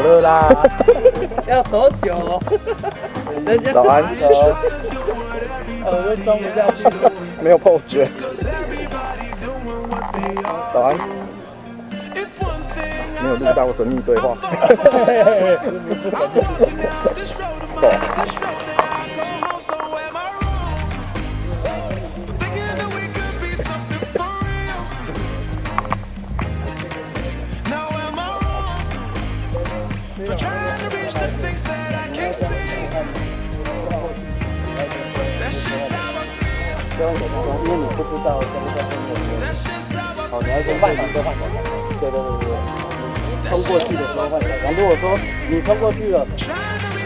了啦，要多久？人家早安，我都装不下去。没有 pose。早安，没有录到神秘对话。不神秘。因为你不知道在不在中国。好，你要说换场就换场。对。冲过去的时候换场。然后如果说你冲过去了，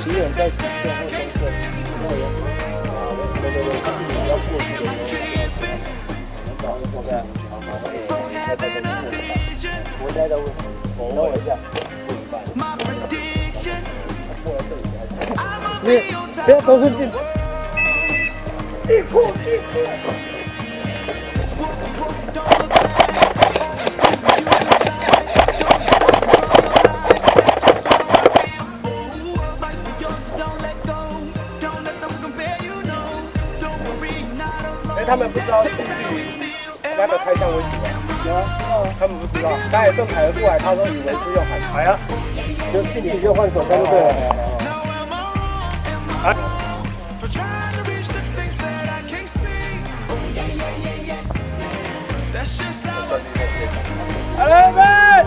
敌人在底线或中线，那个人，对，你要过去的时候，然后过来，好，再跟你过一半。我现在在问，等我一下，过一半。过来这里还是？你不要走出镜子。地库。他们不知道那个开枪为主吗？有啊，他们不知道。刚才正凯的过来，他说以为是用海苔啊，就进去就换手枪就对了。来。来来。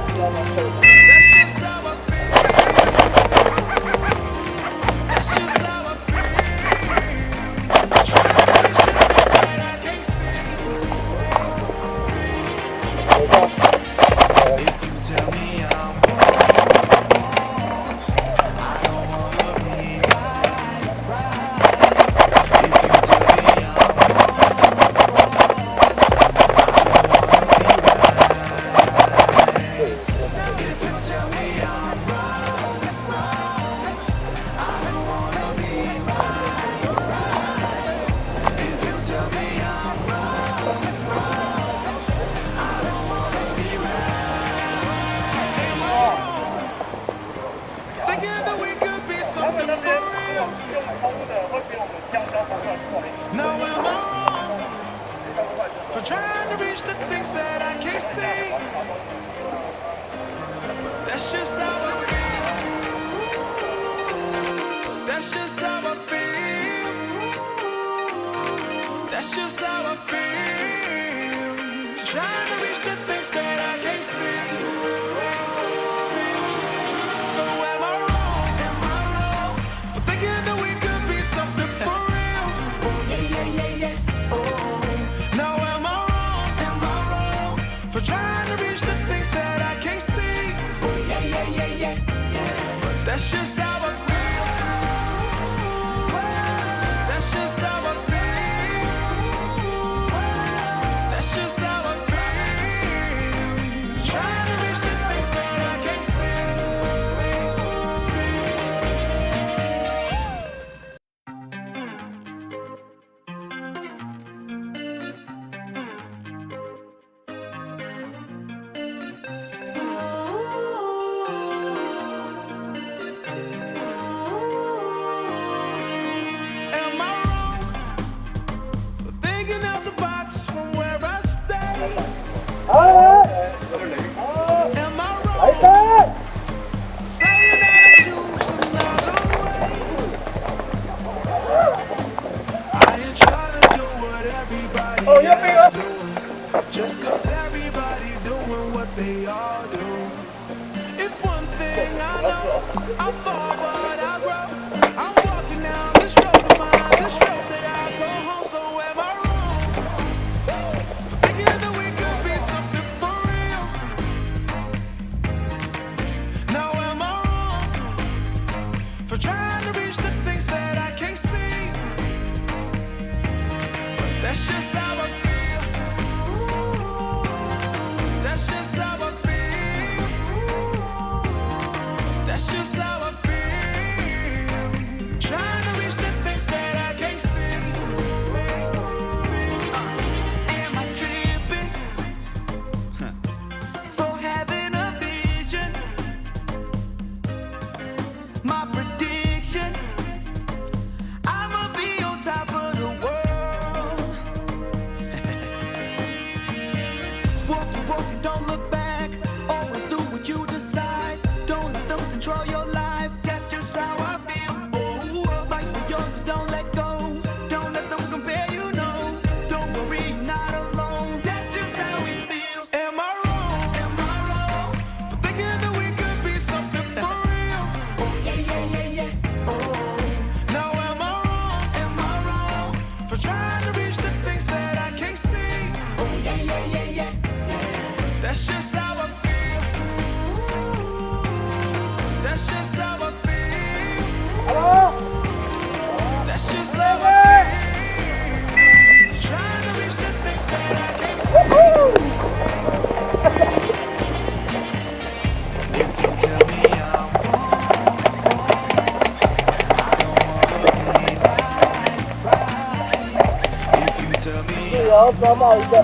油，抓到一个。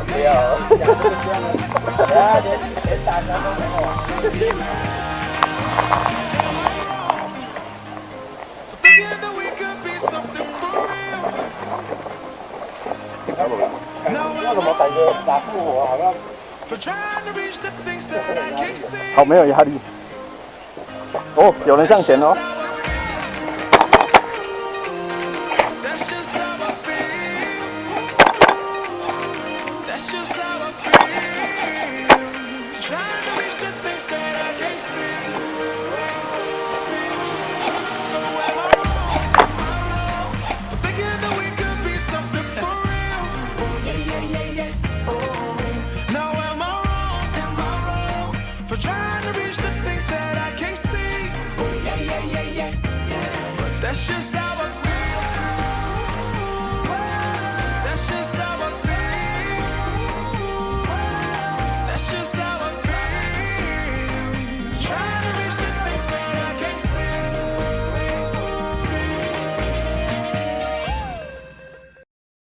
不要，连打枪都没有。为什么感觉打复活好像好没有压力。哦，有人向前哦。